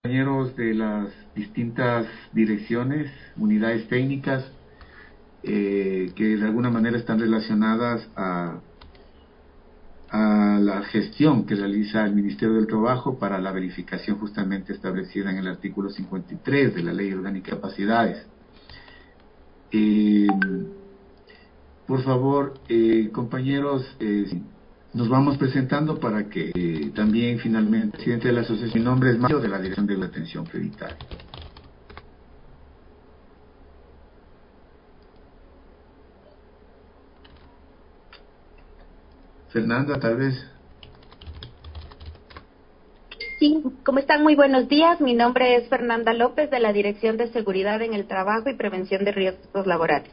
Compañeros de las distintas direcciones, unidades técnicas, que de alguna manera están relacionadas a la gestión que realiza el Ministerio del Trabajo para la verificación justamente establecida en el artículo 53 de la Ley Orgánica de Capacidades. Por favor, compañeros, nos vamos presentando para que también finalmente el presidente de la asociación, mi nombre es Mario, de la Dirección de la Atención Prioritaria. Fernanda, tal vez. Sí, ¿cómo están? Muy buenos días. Mi nombre es Fernanda López, de la Dirección de Seguridad en el Trabajo y Prevención de Riesgos Laborales.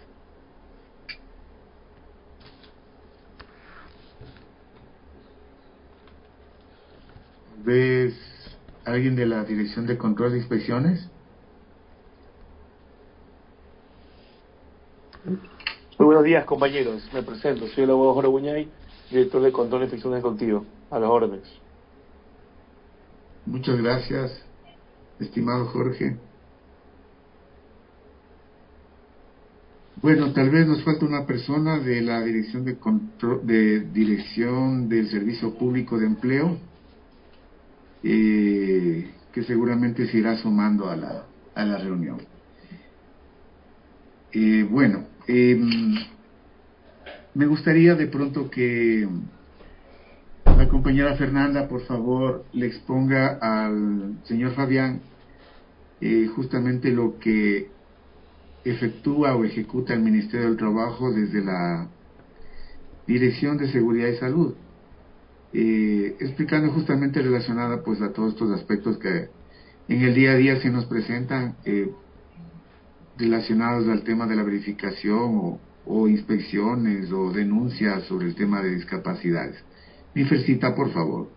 ¿Ves alguien de la Dirección de Control de Inspecciones? Muy buenos días, compañeros. Me presento. Soy el abogado Jorge Buñay, director de Control de Inspecciones Contigo. A las órdenes. Muchas gracias, estimado Jorge. Bueno, tal vez nos falta una persona de la Dirección de Control, de Dirección del Servicio Público de Empleo, que seguramente se irá sumando a la reunión. Bueno, me gustaría de pronto que la compañera Fernanda, por favor, le exponga al señor Fabián justamente lo que efectúa o ejecuta el Ministerio del Trabajo desde la Dirección de Seguridad y Salud, explicando justamente relacionada pues a todos estos aspectos que en el día a día se nos presentan, relacionados al tema de la verificación o inspecciones o denuncias sobre el tema de discapacidades. Mi Fercita, por favor.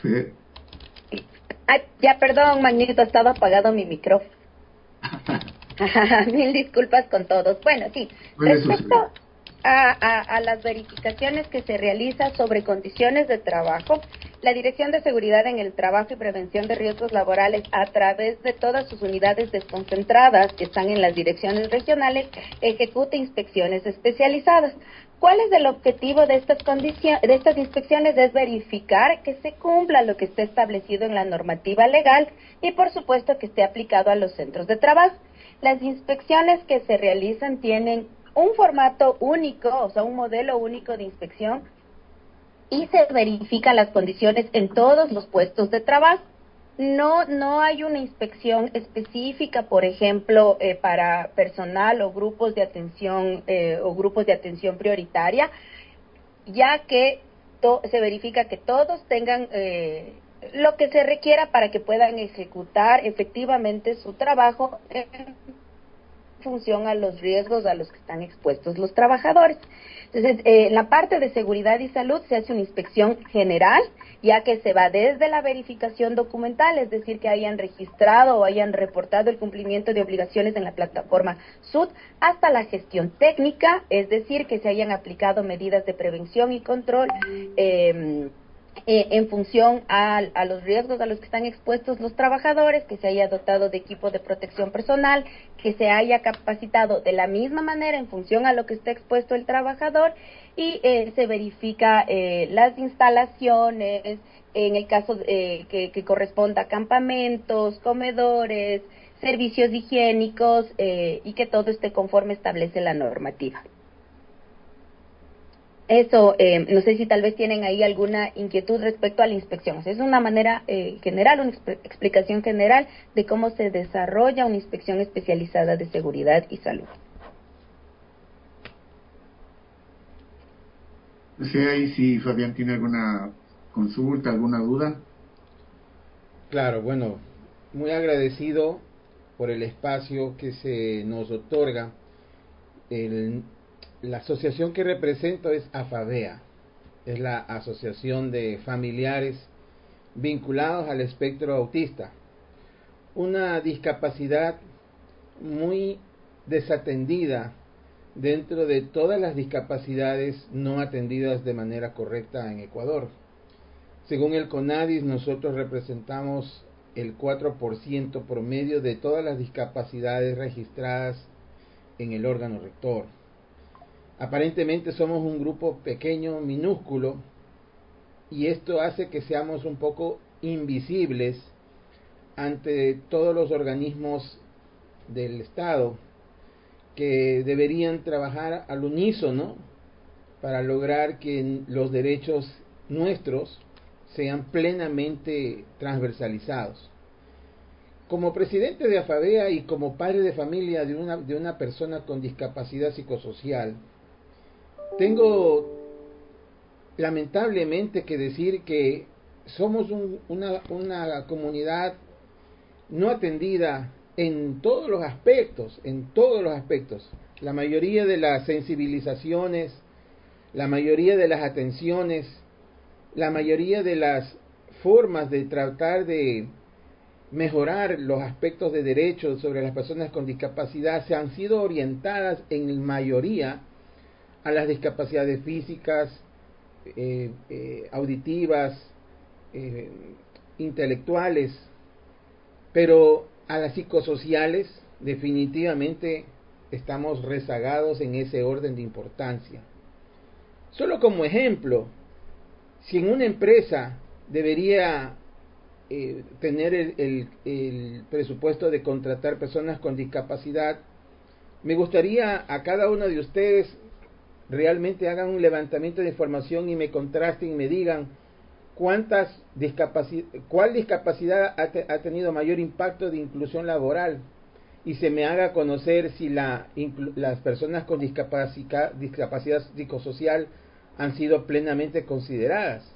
Fer. Ay, ya, perdón, Magnito, estaba apagado mi micrófono. Mil disculpas con todos. Bueno, sí, Puede respecto suceder. a las verificaciones que se realizan sobre condiciones de trabajo, la Dirección de Seguridad en el Trabajo y Prevención de Riesgos Laborales, a través de todas sus unidades desconcentradas que están en las direcciones regionales, ejecuta inspecciones especializadas. ¿Cuál es el objetivo de de estas inspecciones? Es verificar que se cumpla lo que esté establecido en la normativa legal y, por supuesto, que esté aplicado a los centros de trabajo. Las inspecciones que se realizan tienen un formato único, o sea, un modelo único de inspección, y se verifican las condiciones en todos los puestos de trabajo. No hay una inspección específica, por ejemplo, para personal o grupos de atención prioritaria, ya que se verifica que todos tengan lo que se requiera para que puedan ejecutar efectivamente su trabajo en función a los riesgos a los que están expuestos los trabajadores. Entonces, en la parte de seguridad y salud se hace una inspección general, ya que se va desde la verificación documental, es decir, que hayan registrado o hayan reportado el cumplimiento de obligaciones en la plataforma SUD, hasta la gestión técnica, es decir, que se hayan aplicado medidas de prevención y control en función a los riesgos a los que están expuestos los trabajadores, que se haya dotado de equipo de protección personal, que se haya capacitado de la misma manera en función a lo que está expuesto el trabajador, y se verifica las instalaciones, en el caso que corresponda a campamentos, comedores, servicios higiénicos, y que todo esté conforme establece la normativa. Eso, no sé si tal vez tienen ahí alguna inquietud respecto a la inspección. O sea, es una manera general, una explicación general de cómo se desarrolla una inspección especializada de seguridad y salud. No sé ahí si Fabián tiene alguna consulta, alguna duda. Claro, bueno, muy agradecido por el espacio que se nos otorga. La asociación que represento es AFAVEA, es la Asociación de Familiares Vinculados al Espectro Autista, una discapacidad muy desatendida dentro de todas las discapacidades no atendidas de manera correcta en Ecuador. Según el CONADIS, nosotros representamos el 4% promedio de todas las discapacidades registradas en el órgano rector. Aparentemente somos un grupo pequeño, minúsculo, y esto hace que seamos un poco invisibles ante todos los organismos del Estado que deberían trabajar al unísono para lograr que los derechos nuestros sean plenamente transversalizados. Como presidente de AFAVEA y como padre de familia de una persona con discapacidad psicosocial, tengo lamentablemente que decir que somos una comunidad no atendida en todos los aspectos, La mayoría de las sensibilizaciones, la mayoría de las atenciones, la mayoría de las formas de tratar de mejorar los aspectos de derechos sobre las personas con discapacidad se han sido orientadas en mayoría a las discapacidades físicas, auditivas, intelectuales, pero a las psicosociales definitivamente estamos rezagados en ese orden de importancia. Solo como ejemplo, si en una empresa debería tener el presupuesto de contratar personas con discapacidad, me gustaría a cada uno de ustedes realmente hagan un levantamiento de información y me contrasten y me digan cuál discapacidad ha tenido mayor impacto de inclusión laboral, y se me haga conocer si las personas con discapacidad psicosocial han sido plenamente consideradas.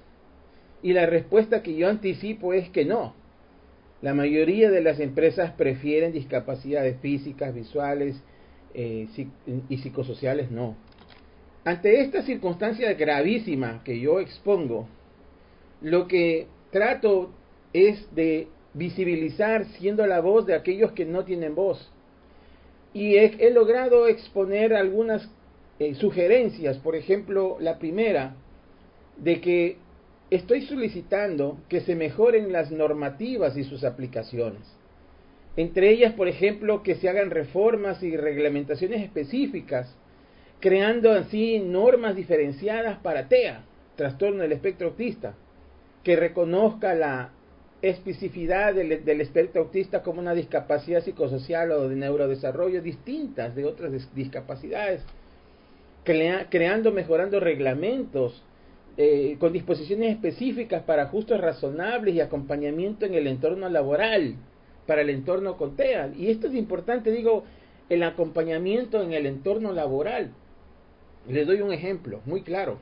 Y la respuesta que yo anticipo es que no. La mayoría de las empresas prefieren discapacidades físicas, visuales y psicosociales no. Ante esta circunstancia gravísima que yo expongo, lo que trato es de visibilizar siendo la voz de aquellos que no tienen voz. Y he logrado exponer algunas sugerencias. Por ejemplo, la primera, de que estoy solicitando que se mejoren las normativas y sus aplicaciones. Entre ellas, por ejemplo, que se hagan reformas y reglamentaciones específicas, creando así normas diferenciadas para TEA, trastorno del espectro autista, que reconozca la especificidad del espectro autista como una discapacidad psicosocial o de neurodesarrollo distintas de otras discapacidades, mejorando reglamentos con disposiciones específicas para ajustes razonables y acompañamiento en el entorno laboral, para el entorno con TEA. Y esto es importante, digo, el acompañamiento en el entorno laboral. Les doy un ejemplo muy claro.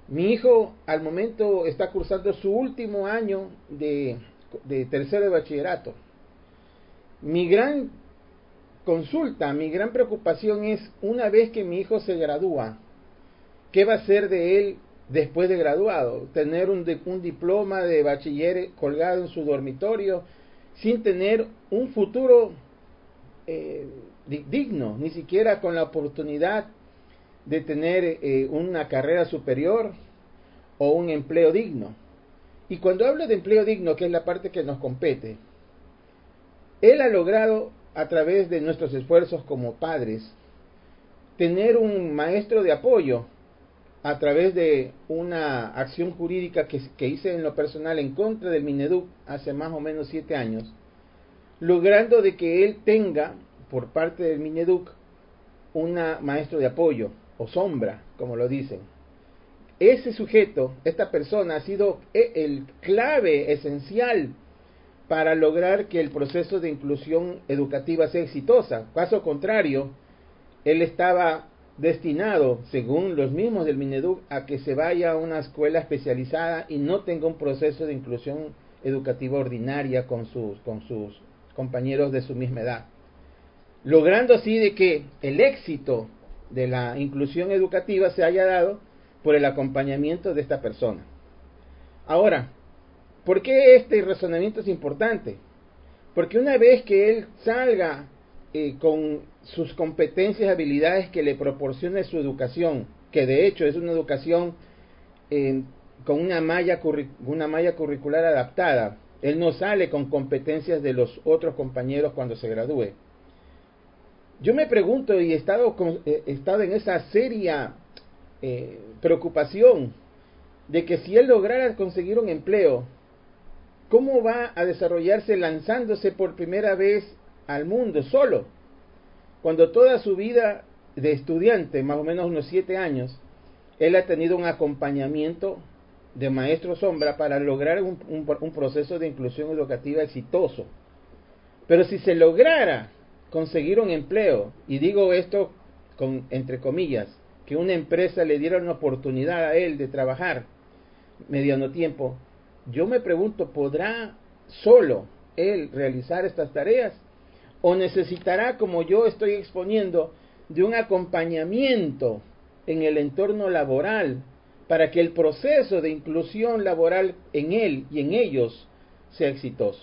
Mi hijo al momento está cursando su último año de tercero de bachillerato. Mi gran consulta, mi gran preocupación es, una vez que mi hijo se gradúa, ¿qué va a hacer de él después de graduado? Tener un diploma de bachiller colgado en su dormitorio sin tener un futuro digno, ni siquiera con la oportunidad de tener una carrera superior o un empleo digno. Y cuando hablo de empleo digno, que es la parte que nos compete, él ha logrado, a través de nuestros esfuerzos como padres, tener un maestro de apoyo a través de una acción jurídica que hice en lo personal en contra del Mineduc hace más o menos 7 años, logrando de que él tenga, por parte del Mineduc, un maestro de apoyo, o sombra, como lo dicen. Ese sujeto, esta persona, ha sido el clave esencial para lograr que el proceso de inclusión educativa sea exitosa. Caso contrario, él estaba destinado, según los mismos del Mineduc, a que se vaya a una escuela especializada y no tenga un proceso de inclusión educativa ordinaria con compañeros de su misma edad, logrando así de que el éxito de la inclusión educativa se haya dado por el acompañamiento de esta persona. Ahora, ¿por qué este razonamiento es importante? Porque una vez que él salga con sus competencias y habilidades que le proporcione su educación, que de hecho es una educación con una malla curricular adaptada, él no sale con competencias de los otros compañeros cuando se gradúe. Yo me pregunto, y he estado en esa seria preocupación de que si él lograra conseguir un empleo, ¿cómo va a desarrollarse lanzándose por primera vez al mundo solo? Cuando toda su vida de estudiante, más o menos unos 7 años, él ha tenido un acompañamiento de maestro sombra para lograr un proceso de inclusión educativa exitoso. Pero si se lograra conseguir un empleo, y digo esto entre comillas, que una empresa le diera una oportunidad a él de trabajar mediano tiempo, yo me pregunto, ¿podrá solo él realizar estas tareas? ¿O necesitará, como yo estoy exponiendo, de un acompañamiento en el entorno laboral para que el proceso de inclusión laboral en él y en ellos sea exitoso?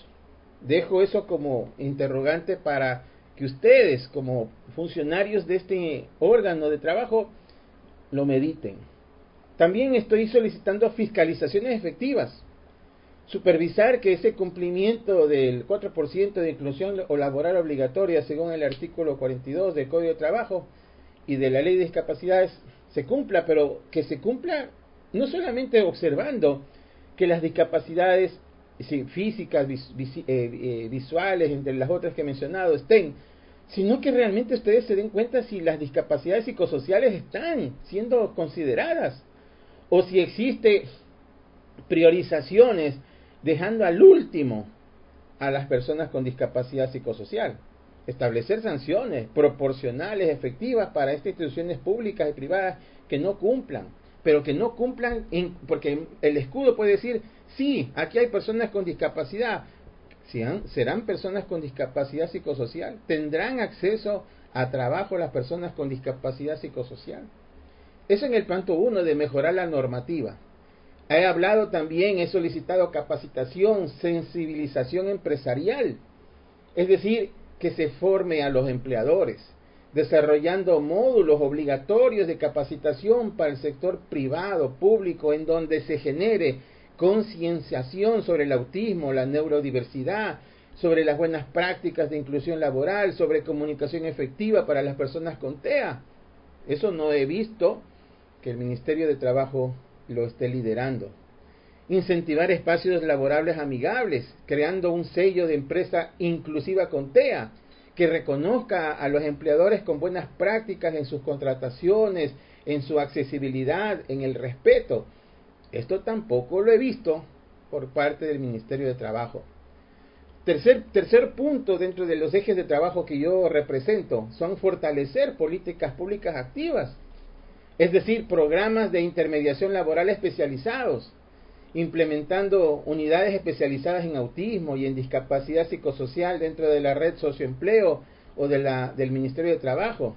Dejo eso como interrogante para que ustedes, como funcionarios de este órgano de trabajo, lo mediten. También estoy solicitando fiscalizaciones efectivas, supervisar que ese cumplimiento del 4% de inclusión o laboral obligatoria, según el artículo 42 del Código de Trabajo y de la Ley de Discapacidades, se cumpla, pero que se cumpla no solamente observando que las discapacidades físicas, visuales, entre las otras que he mencionado, estén, sino que realmente ustedes se den cuenta si las discapacidades psicosociales están siendo consideradas, o si existe priorizaciones dejando al último a las personas con discapacidad psicosocial. Establecer sanciones proporcionales, efectivas para estas instituciones públicas y privadas que no cumplan, pero que no cumplan, porque el escudo puede decir, sí, aquí hay personas con discapacidad, serán personas con discapacidad psicosocial, tendrán acceso a trabajo las personas con discapacidad psicosocial. Eso en el punto 1 de mejorar la normativa. He hablado también, he solicitado capacitación, sensibilización empresarial, es decir, que se forme a los empleadores, desarrollando módulos obligatorios de capacitación para el sector privado, público, en donde se genere concienciación sobre el autismo, la neurodiversidad, sobre las buenas prácticas de inclusión laboral, sobre comunicación efectiva para las personas con TEA. Eso no he visto que el Ministerio de Trabajo lo esté liderando. Incentivar espacios laborables amigables, creando un sello de empresa inclusiva con TEA, que reconozca a los empleadores con buenas prácticas en sus contrataciones, en su accesibilidad, en el respeto. Esto tampoco lo he visto por parte del Ministerio de Trabajo. Tercer punto dentro de los ejes de trabajo que yo represento son fortalecer políticas públicas activas, es decir, programas de intermediación laboral especializados, implementando unidades especializadas en autismo y en discapacidad psicosocial dentro de la red socioempleo o del Ministerio de Trabajo,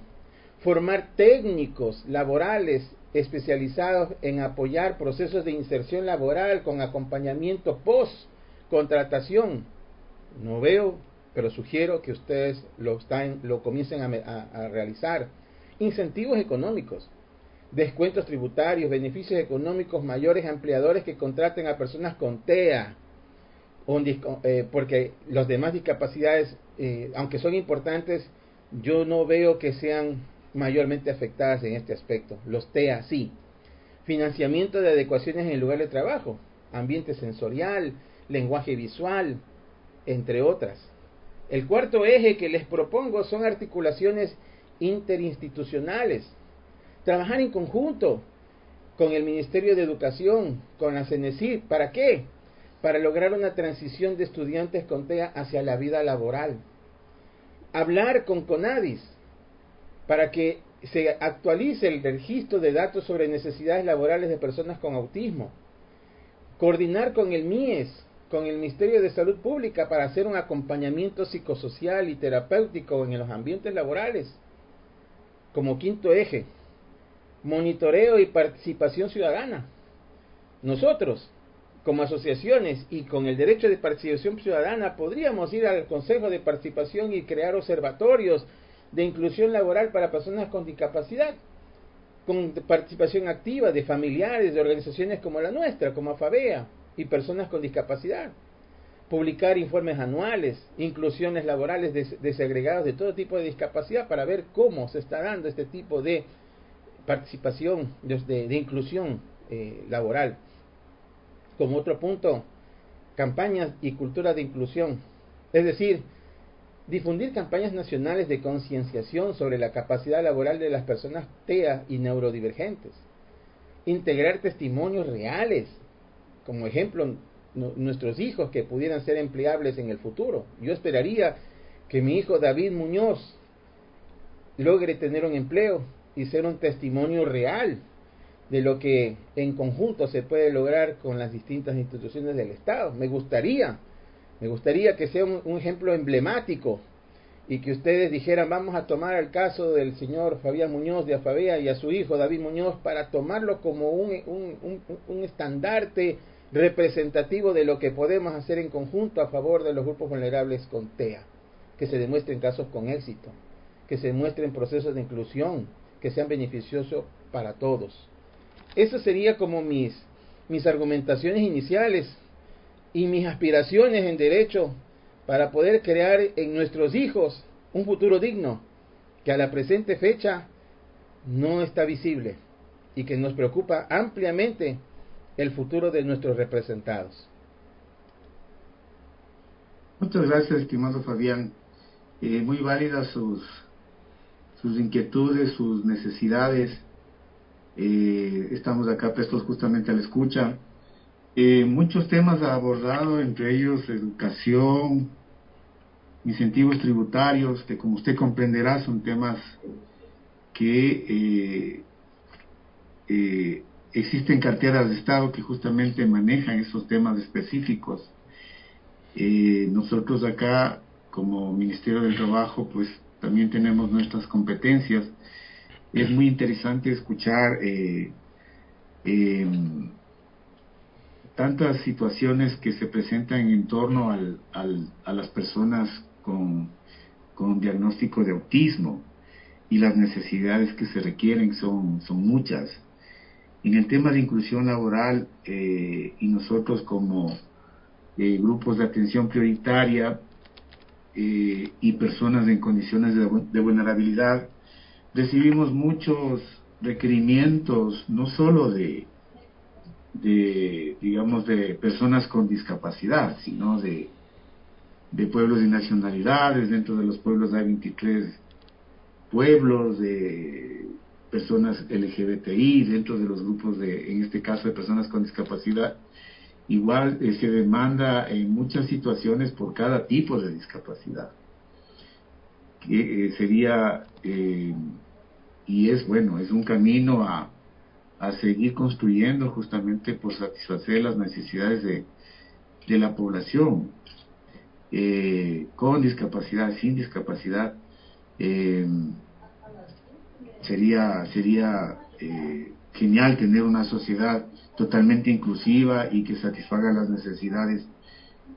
formar técnicos laborales especializados en apoyar procesos de inserción laboral con acompañamiento post-contratación. No veo, pero sugiero que ustedes lo comiencen a realizar. Incentivos económicos, descuentos tributarios, beneficios económicos mayores a empleadores que contraten a personas con TEA, porque las demás discapacidades, aunque son importantes, yo no veo que sean mayormente afectadas en este aspecto. Los TEA sí. Financiamiento de adecuaciones en el lugar de trabajo, ambiente sensorial, lenguaje visual, entre otras. El cuarto eje que les propongo son articulaciones interinstitucionales. Trabajar en conjunto con el Ministerio de Educación, con la CENESID. ¿Para qué? Para lograr una transición de estudiantes con TEA hacia la vida laboral. Hablar con CONADIS para que se actualice el registro de datos sobre necesidades laborales de personas con autismo. Coordinar con el MIES con el Ministerio de Salud Pública para hacer un acompañamiento psicosocial y terapéutico en los ambientes laborales. Como quinto eje, monitoreo y participación ciudadana. Nosotros, como asociaciones y con el derecho de participación ciudadana, podríamos ir al Consejo de Participación y crear observatorios de inclusión laboral para personas con discapacidad, con participación activa de familiares, de organizaciones como la nuestra, como AFAVEA, y personas con discapacidad. Publicar informes anuales, inclusiones laborales desagregados de todo tipo de discapacidad para ver cómo se está dando este tipo de participación, de inclusión laboral. Como otro punto, campañas y cultura de inclusión, es decir, difundir campañas nacionales de concienciación sobre la capacidad laboral de las personas TEA y neurodivergentes, integrar testimonios reales, como ejemplo, nuestros hijos que pudieran ser empleables en el futuro. Yo esperaría que mi hijo David Muñoz logre tener un empleo y ser un testimonio real de lo que en conjunto se puede lograr con las distintas instituciones del Estado. Me gustaría que sea un ejemplo emblemático y que ustedes dijeran, vamos a tomar el caso del señor Fabián Muñoz de AFAVEA y a su hijo David Muñoz para tomarlo como un estandarte representativo de lo que podemos hacer en conjunto a favor de los grupos vulnerables con TEA, que se demuestren casos con éxito, que se demuestren procesos de inclusión, que sean beneficiosos para todos. Eso sería como mis argumentaciones iniciales y mis aspiraciones en derecho para poder crear en nuestros hijos un futuro digno que a la presente fecha no está visible y que nos preocupa ampliamente el futuro de nuestros representados. Muchas gracias, estimado Fabián. Muy válidas sus inquietudes, sus necesidades. Estamos acá prestos justamente a la escucha. Muchos temas ha abordado, entre ellos educación, incentivos tributarios, que como usted comprenderá son temas que existen carteras de Estado que justamente manejan esos temas específicos. Nosotros acá, como Ministerio del Trabajo, pues también tenemos nuestras competencias. Es muy interesante escuchar tantas situaciones que se presentan en torno a las personas con diagnóstico de autismo, y las necesidades que se requieren son muchas. En el tema de inclusión laboral, y nosotros como grupos de atención prioritaria y personas en condiciones de vulnerabilidad, recibimos muchos requerimientos, no solo de personas con discapacidad, sino de pueblos y nacionalidades. Dentro de los pueblos hay 23 pueblos, de personas LGBTI, dentro de los grupos en este caso de personas con discapacidad. Igual se demanda en muchas situaciones por cada tipo de discapacidad, que sería y es bueno, es un camino a seguir construyendo, justamente por satisfacer las necesidades de la población con discapacidad, sin discapacidad. Sería genial tener una sociedad totalmente inclusiva y que satisfaga las necesidades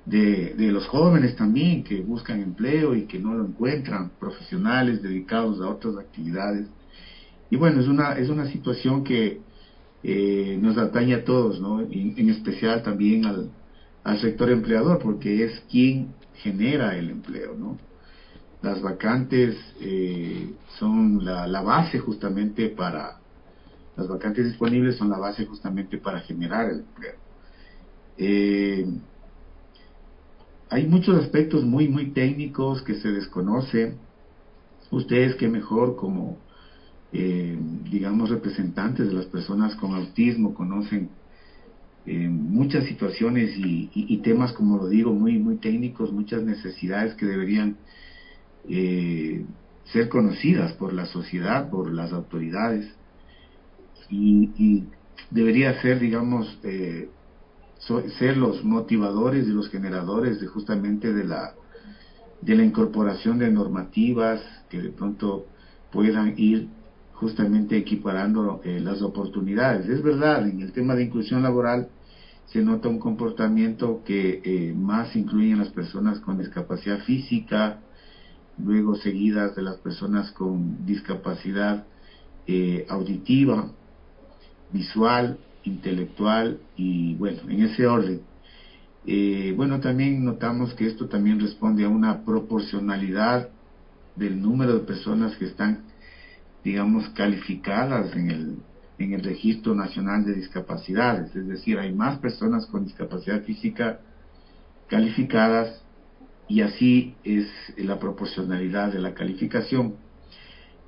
de los jóvenes también, que buscan empleo y que no lo encuentran, profesionales dedicados a otras actividades. Y bueno, es una situación que nos atañe a todos, ¿no? Y en especial también al sector empleador, porque es quien genera el empleo, ¿no? Las vacantes son la base justamente las vacantes disponibles son la base justamente para generar el empleo. Hay muchos aspectos muy técnicos que se desconocen. Ustedes, que mejor como representantes de las personas con autismo, conocen muchas situaciones y temas, como lo digo, muy técnicos, muchas necesidades que deberían ser conocidas por la sociedad, por las autoridades, y debería ser, ser los motivadores y los generadores de justamente de la incorporación de normativas que de pronto puedan ir justamente equiparando las oportunidades. Es verdad, en el tema de inclusión laboral se nota un comportamiento que más incluye a las personas con discapacidad física, luego seguidas de las personas con discapacidad auditiva, visual, intelectual y bueno, en ese orden. Bueno, también notamos que esto también responde a una proporcionalidad del número de personas que están, digamos, calificadas en el Registro Nacional de Discapacidades, es decir, hay más personas con discapacidad física calificadas y así es la proporcionalidad de la calificación.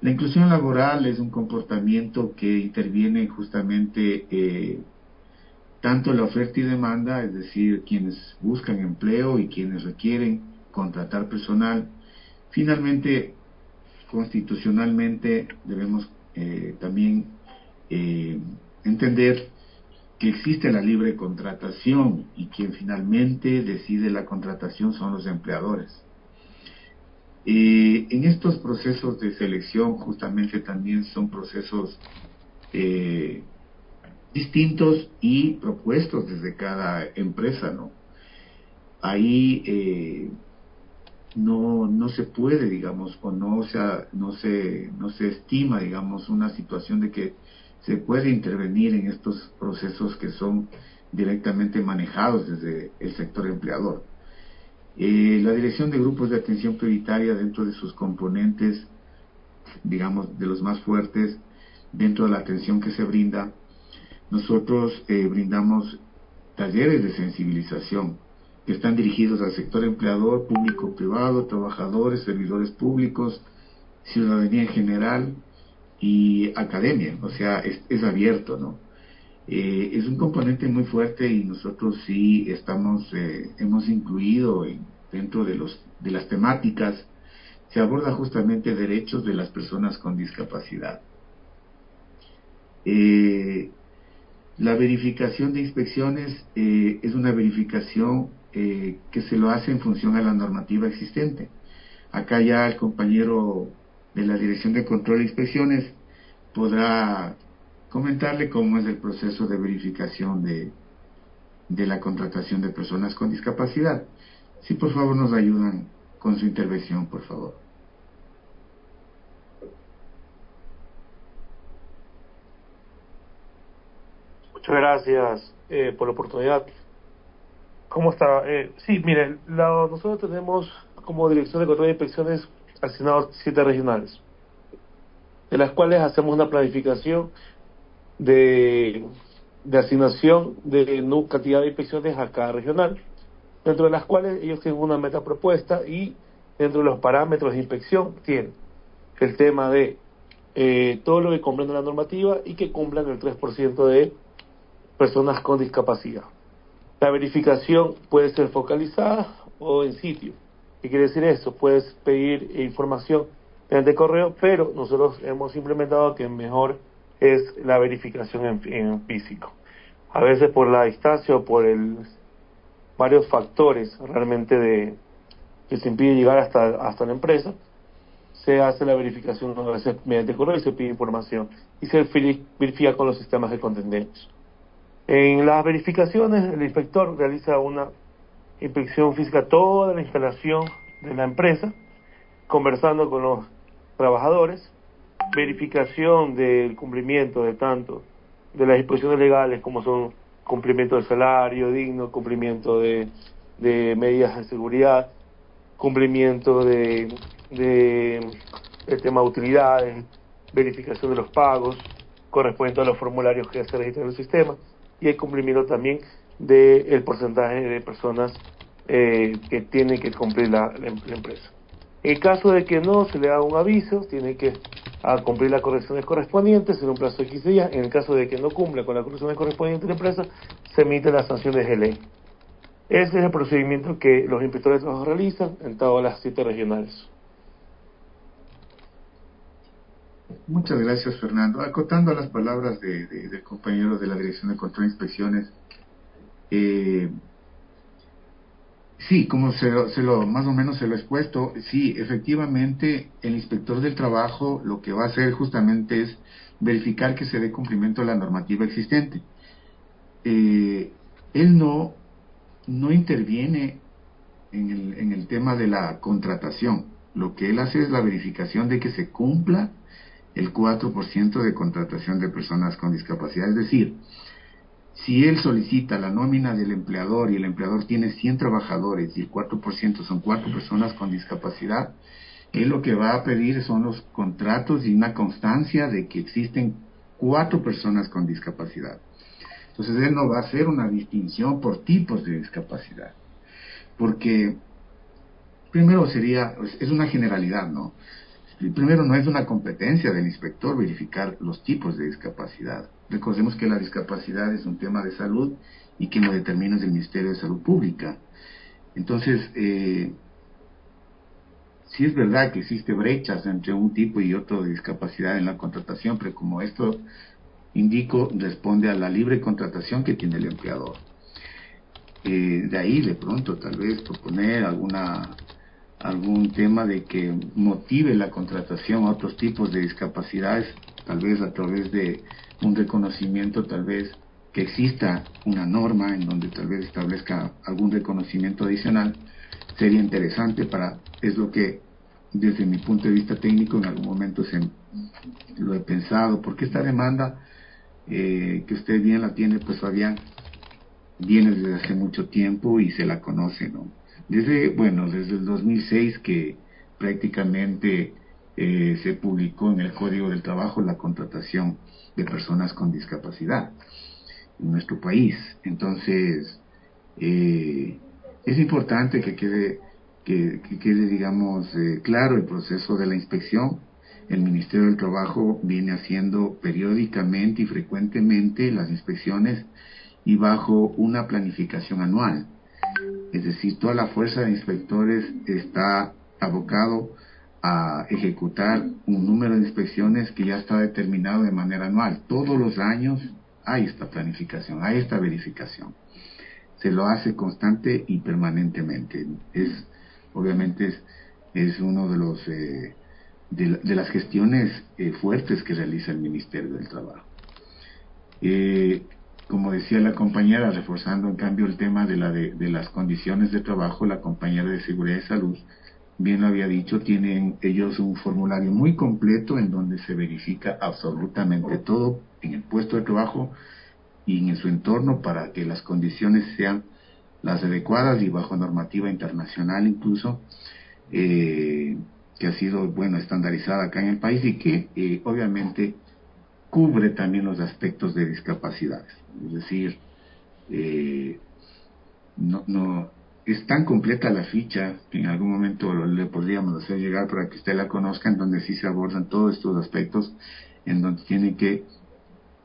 La inclusión laboral es un comportamiento que interviene justamente tanto la oferta y demanda, es decir, quienes buscan empleo y quienes requieren contratar personal. Finalmente, constitucionalmente debemos también entender que existe la libre contratación y quien finalmente decide la contratación son los empleadores. En estos procesos de selección justamente también son procesos distintos y propuestos desde cada empresa, ¿no? Ahí no se puede, digamos, o no se estima, digamos, una situación de que se puede intervenir en estos procesos que son directamente manejados desde el sector empleador. La dirección de grupos de atención prioritaria, dentro de sus componentes, digamos, de los más fuertes, dentro de la atención que se brinda, nosotros brindamos talleres de sensibilización que están dirigidos al sector empleador, público-privado, trabajadores, servidores públicos, ciudadanía en general y academia, o sea, es abierto, ¿no? Es un componente muy fuerte y nosotros sí hemos incluido dentro de las temáticas, se aborda justamente derechos de las personas con discapacidad. La verificación de inspecciones es una verificación que se lo hace en función a la normativa existente. Acá ya el compañero de la Dirección de Control e Inspecciones podrá comentarle cómo es el proceso de verificación de la contratación de personas con discapacidad. Si por favor nos ayudan con su intervención, por favor. Muchas gracias por la oportunidad. ¿Cómo está? Sí, miren, nosotros tenemos como Dirección de Control de Inspecciones asignados 7 regionales, de las cuales hacemos una planificación de asignación de cantidad de inspecciones a cada regional, dentro de las cuales ellos tienen una meta propuesta y dentro de los parámetros de inspección tienen el tema de todo lo que comprende la normativa y que cumplan el 3% de personas con discapacidad. La verificación puede ser focalizada o en sitio. ¿Qué quiere decir eso? Puedes pedir información mediante correo, pero nosotros hemos implementado que mejor es la verificación en físico. A veces por la distancia o por varios factores realmente que se impide llegar hasta la empresa, se hace la verificación a veces mediante correo y se pide información y se verifica con los sistemas que contendemos. En las verificaciones, el inspector realiza una inspección física a toda la instalación de la empresa, conversando con los trabajadores, verificación del cumplimiento de tanto de las disposiciones legales como son cumplimiento del salario digno, cumplimiento de medidas de seguridad, cumplimiento de tema de utilidades, verificación de los pagos correspondientes a los formularios que se registran en el sistema, y el cumplimiento también del porcentaje de personas que tienen que cumplir la empresa. En el caso de que no se le haga un aviso, tiene que cumplir las correcciones correspondientes en un plazo de 15 días. En el caso de que no cumpla con las correcciones correspondientes de la empresa, se emiten las sanciones de ley. Ese es el procedimiento que los inspectores de trabajo realizan en todas las 7 regionales. Muchas gracias, Fernando. Acotando a las palabras del compañero de la Dirección de Control e Inspecciones, Sí, como más o menos se lo he expuesto, sí, efectivamente el inspector del trabajo lo que va a hacer justamente es verificar que se dé cumplimiento a la normativa existente. Él no interviene en el tema de la contratación. Lo que él hace es la verificación de que se cumpla el 4% de contratación de personas con discapacidad. Es decir, si él solicita la nómina del empleador y el empleador tiene 100 trabajadores y el 4% son 4 personas con discapacidad, él lo que va a pedir son los contratos y una constancia de que existen 4 personas con discapacidad. Entonces él no va a hacer una distinción por tipos de discapacidad, porque primero es una generalidad, ¿no? Primero, no es una competencia del inspector verificar los tipos de discapacidad. Recordemos que la discapacidad es un tema de salud y quien lo determina es el Ministerio de Salud Pública. Entonces, sí es verdad que existe brechas entre un tipo y otro de discapacidad en la contratación, pero como esto indico, responde a la libre contratación que tiene el empleador. De ahí, de pronto, tal vez proponer algún tema de que motive la contratación a otros tipos de discapacidades, tal vez a través de un reconocimiento, tal vez que exista una norma en donde tal vez establezca algún reconocimiento adicional, sería interesante es lo que desde mi punto de vista técnico en algún momento lo he pensado, porque esta demanda que usted bien la tiene, pues Fabián, viene desde hace mucho tiempo y se la conoce, ¿no? Desde el 2006 que prácticamente se publicó en el Código del Trabajo la contratación de personas con discapacidad en nuestro país. Entonces, es importante que quede, digamos, claro el proceso de la inspección. El Ministerio del Trabajo viene haciendo periódicamente y frecuentemente las inspecciones y bajo una planificación anual. Es decir, toda la fuerza de inspectores está abocado a ejecutar un número de inspecciones que ya está determinado de manera anual. Todos los años hay esta planificación, hay esta verificación. Se lo hace constante y permanentemente. Obviamente es uno de los de las gestiones fuertes que realiza el Ministerio del Trabajo. Como decía la compañera, reforzando en cambio el tema de las condiciones de trabajo, la compañera de Seguridad y Salud bien lo había dicho, tienen ellos un formulario muy completo en donde se verifica absolutamente todo en el puesto de trabajo y en su entorno para que las condiciones sean las adecuadas y bajo normativa internacional incluso, que ha sido estandarizada acá en el país y que obviamente cubre también los aspectos de discapacidades. Es decir, no es tan completa la ficha que en algún momento le podríamos hacer llegar para que usted la conozca, en donde sí se abordan todos estos aspectos, en donde tiene que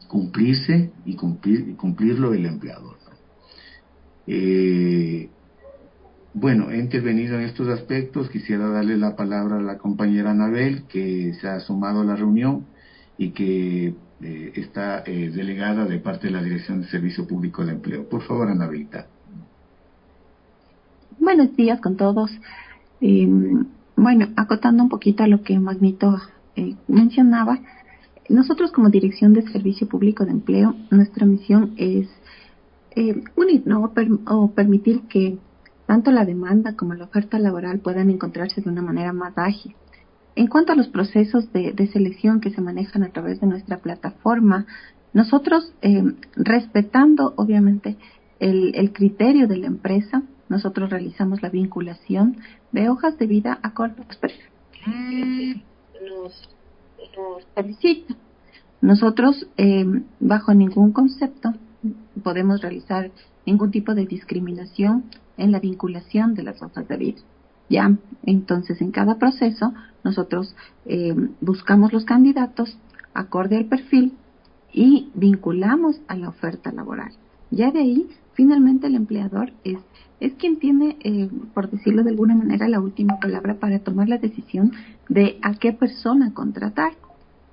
cumplirse y cumplirlo el empleador, ¿no? He intervenido en estos aspectos. Quisiera darle la palabra a la compañera Anabel, que se ha sumado a la reunión y que está delegada de parte de la Dirección de Servicio Público de Empleo. Por favor, Anabelita. Buenos días con todos. Acotando un poquito a lo que Magnito mencionaba, nosotros como Dirección de Servicio Público de Empleo, nuestra misión es unir, ¿no? o permitir que tanto la demanda como la oferta laboral puedan encontrarse de una manera más ágil. En cuanto a los procesos de selección que se manejan a través de nuestra plataforma, nosotros, respetando obviamente el criterio de la empresa, nosotros realizamos la vinculación de hojas de vida acorde a los perfiles que nos solicitan. Nosotros, bajo ningún concepto, podemos realizar ningún tipo de discriminación en la vinculación de las hojas de vida. Ya, entonces en cada proceso nosotros buscamos los candidatos acorde al perfil y vinculamos a la oferta laboral. Ya de ahí, finalmente el empleador es quien tiene, por decirlo de alguna manera, la última palabra para tomar la decisión de a qué persona contratar.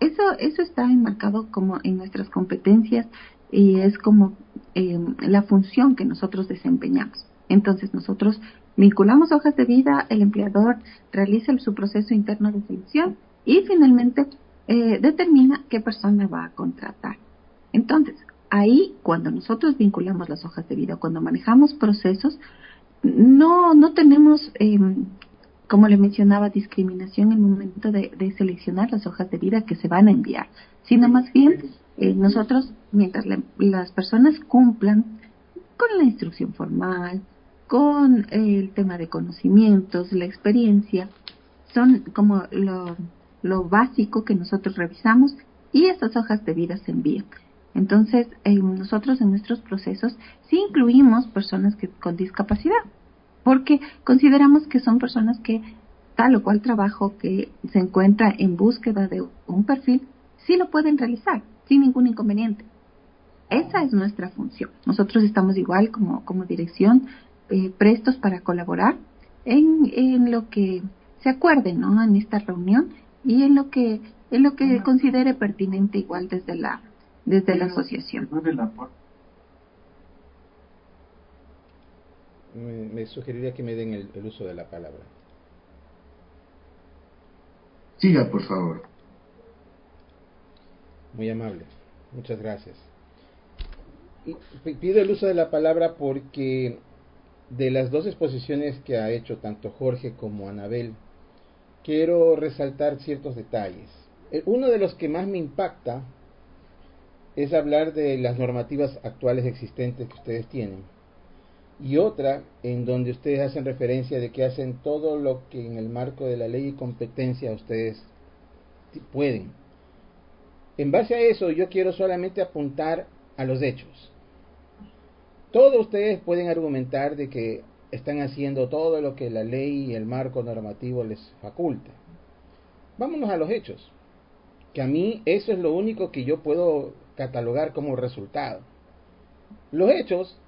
Eso está enmarcado como en nuestras competencias y es como la función que nosotros desempeñamos. Entonces nosotros vinculamos hojas de vida, el empleador realiza su proceso interno de selección y finalmente determina qué persona va a contratar. Entonces, ahí cuando nosotros vinculamos las hojas de vida, cuando manejamos procesos, no tenemos, como le mencionaba, discriminación en el momento de seleccionar las hojas de vida que se van a enviar, sino más bien nosotros, mientras las personas cumplan con la instrucción formal, con el tema de conocimientos, la experiencia, son como lo básico que nosotros revisamos y estas hojas de vida se envían. Entonces, nosotros en nuestros procesos sí incluimos personas con discapacidad, porque consideramos que son personas que tal o cual trabajo que se encuentra en búsqueda de un perfil, sí lo pueden realizar sin ningún inconveniente. Esa es nuestra función. Nosotros estamos igual como dirección prestos para colaborar en lo que se acuerde, ¿no?, en esta reunión y en lo que considere pertinente igual desde la asociación. Me sugeriría que me den el uso de la palabra. Siga, por favor. Muy amable, muchas gracias. Y pido el uso de la palabra porque de las dos exposiciones que ha hecho tanto Jorge como Anabel, quiero resaltar ciertos detalles. Uno de los que más me impacta es hablar de las normativas actuales existentes que ustedes tienen, y otra en donde ustedes hacen referencia de que hacen todo lo que en el marco de la ley y competencia ustedes pueden. En base a eso, yo quiero solamente apuntar a los hechos. Todos ustedes pueden argumentar de que están haciendo todo lo que la ley y el marco normativo les faculta. Vámonos a los hechos, que a mí eso es lo único que yo puedo catalogar como resultado. Los hechos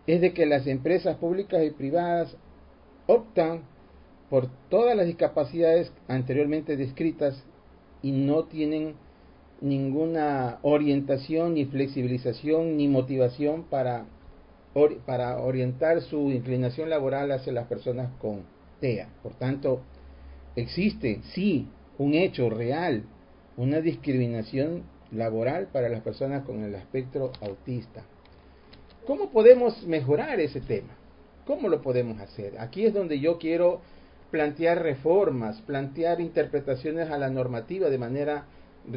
es de que las empresas públicas y privadas optan por todas las discapacidades anteriormente descritas y no tienen ninguna orientación, ni flexibilización, ni motivación para orientar su inclinación laboral hacia las personas con TEA. Por tanto, existe, sí, un hecho real, una discriminación laboral para las personas con el espectro autista. ¿Cómo podemos mejorar ese tema? ¿Cómo lo podemos hacer? Aquí es donde yo quiero plantear reformas, plantear interpretaciones a la normativa de manera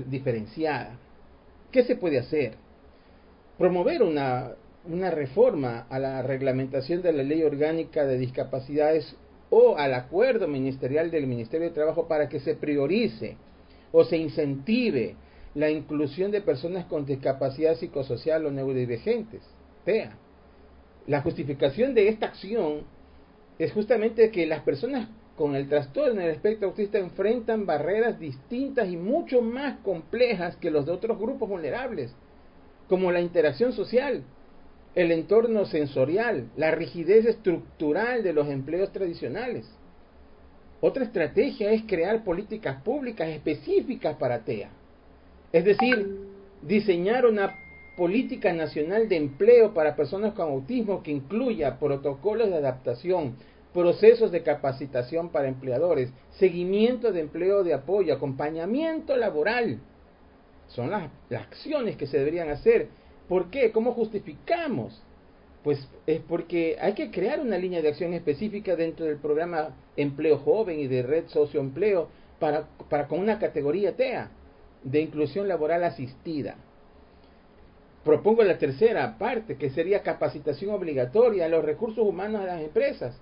diferenciada. ¿Qué se puede hacer? Promover una reforma a la reglamentación de la Ley Orgánica de Discapacidades o al acuerdo ministerial del Ministerio de Trabajo para que se priorice o se incentive la inclusión de personas con discapacidad psicosocial o neurodivergentes, TEA. La justificación de esta acción es justamente que las personas con el trastorno del espectro autista enfrentan barreras distintas y mucho más complejas que los de otros grupos vulnerables, como la interacción social, el entorno sensorial, la rigidez estructural de los empleos tradicionales. Otra estrategia es crear políticas públicas específicas para TEA, es decir, diseñar una política nacional de empleo para personas con autismo que incluya protocolos de adaptación, procesos de capacitación para empleadores, seguimiento de empleo de apoyo, acompañamiento laboral. Son las acciones que se deberían hacer. ¿Por qué? ¿Cómo justificamos? Pues es porque hay que crear una línea de acción específica dentro del programa Empleo Joven y de Red Socioempleo para con una categoría TEA de inclusión laboral asistida. Propongo la tercera parte, que sería capacitación obligatoria a los recursos humanos de las empresas.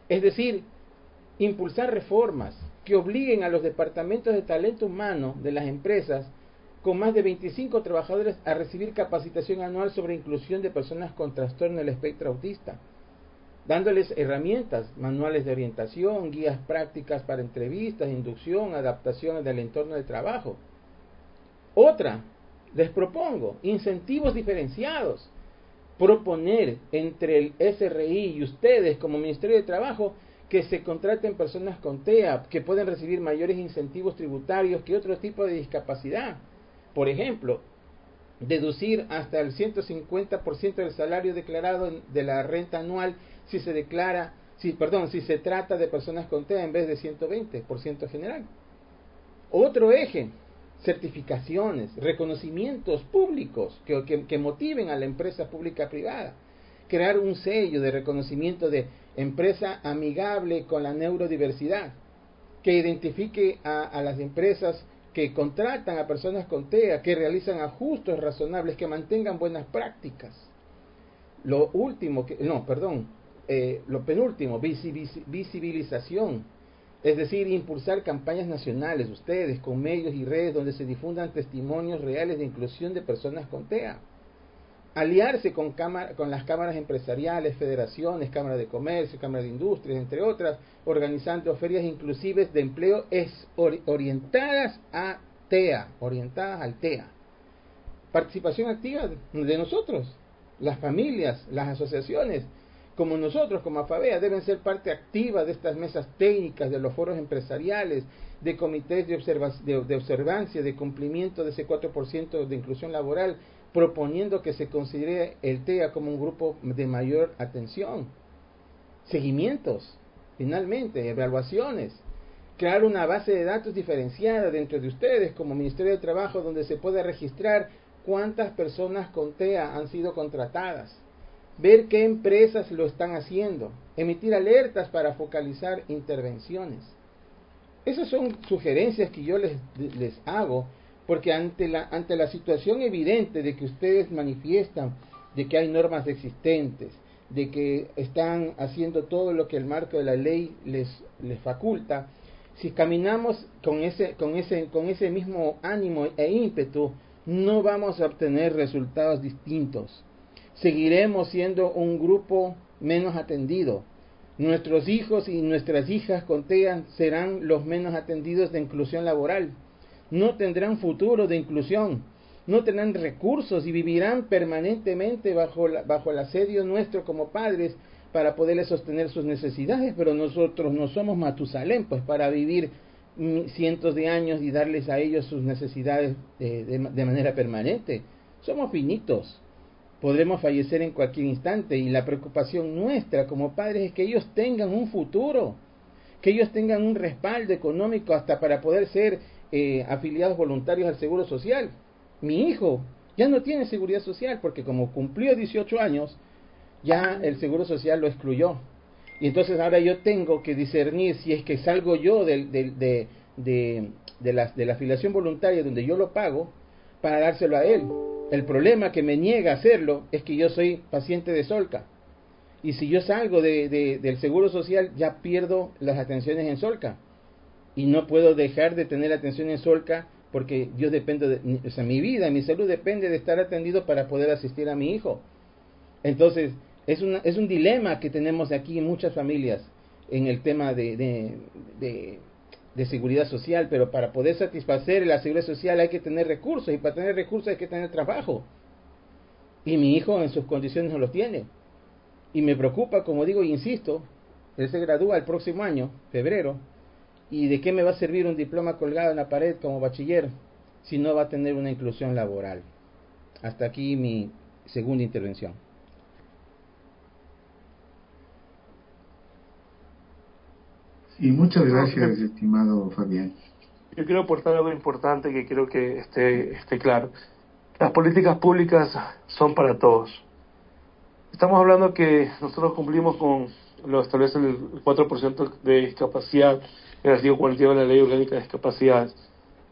Es decir, impulsar reformas que obliguen a los departamentos de talento humano de las empresas con más de 25 trabajadores a recibir capacitación anual sobre inclusión de personas con trastorno del espectro autista, dándoles herramientas, manuales de orientación, guías prácticas para entrevistas, inducción, adaptación del entorno de trabajo. Otra, les propongo incentivos diferenciados, proponer entre el SRI y ustedes como Ministerio de Trabajo que se contraten personas con TEA que pueden recibir mayores incentivos tributarios que otro tipo de discapacidad. Por ejemplo, deducir hasta el 150% del salario declarado de la renta anual si se declara, si se trata de personas con TEA en vez de 120% general. Otro eje, certificaciones, reconocimientos públicos que motiven a la empresa pública privada. Crear un sello de reconocimiento de empresa amigable con la neurodiversidad, que identifique a las empresas que contratan a personas con TEA, que realizan ajustes razonables, que mantengan buenas prácticas. Lo penúltimo, visibilización, es decir, impulsar campañas nacionales, ustedes, con medios y redes donde se difundan testimonios reales de inclusión de personas con TEA. Aliarse con las cámaras empresariales, federaciones, cámaras de comercio, cámaras de industrias, entre otras, organizando ferias inclusivas de empleo orientadas al TEA. Participación activa de nosotros, las familias, las asociaciones, como nosotros, como AFABEA, deben ser parte activa de estas mesas técnicas, de los foros empresariales, de comités de observancia, de cumplimiento de ese 4% de inclusión laboral, proponiendo que se considere el TEA como un grupo de mayor atención. Seguimientos, finalmente, evaluaciones. Crear una base de datos diferenciada dentro de ustedes como Ministerio de Trabajo donde se pueda registrar cuántas personas con TEA han sido contratadas. Ver qué empresas lo están haciendo. Emitir alertas para focalizar intervenciones. Esas son sugerencias que yo les hago, porque ante la situación evidente de que ustedes manifiestan de que hay normas existentes, de que están haciendo todo lo que el marco de la ley les faculta, si caminamos con ese mismo ánimo e ímpetu, no vamos a obtener resultados distintos. Seguiremos siendo un grupo menos atendido. Nuestros hijos y nuestras hijas con TEA serán los menos atendidos de inclusión laboral. No tendrán futuro de inclusión, no tendrán recursos y vivirán permanentemente bajo el asedio nuestro como padres para poderles sostener sus necesidades, pero nosotros no somos Matusalén, pues para vivir cientos de años y darles a ellos sus necesidades de manera permanente. Somos finitos, podremos fallecer en cualquier instante y la preocupación nuestra como padres es que ellos tengan un futuro, que ellos tengan un respaldo económico hasta para poder ser afiliados voluntarios al Seguro Social. Mi hijo ya no tiene seguridad social porque como cumplió 18 años, ya el Seguro Social lo excluyó. Y entonces ahora yo tengo que discernir si es que salgo yo de la afiliación voluntaria donde yo lo pago para dárselo a él. El problema que me niega a hacerlo es que yo soy paciente de Solca. Y si yo salgo del Seguro Social, ya pierdo las atenciones en Solca. Y no puedo dejar de tener atención en Solca porque yo dependo mi vida, mi salud depende de estar atendido para poder asistir a mi hijo. Entonces, es un dilema que tenemos aquí en muchas familias en el tema de seguridad social, pero para poder satisfacer la seguridad social hay que tener recursos, y para tener recursos hay que tener trabajo. Y mi hijo en sus condiciones no los tiene. Y me preocupa, como digo y insisto, él se gradúa el próximo año, febrero, ¿y de qué me va a servir un diploma colgado en la pared como bachiller si no va a tener una inclusión laboral? Hasta aquí mi segunda intervención. Y muchas gracias, estimado Fabián. Yo quiero aportar algo importante que quiero que esté claro. Las políticas públicas son para todos. Estamos hablando que nosotros cumplimos con lo establece el 4% de discapacidad en el artículo 42 de la Ley Orgánica de Discapacidades.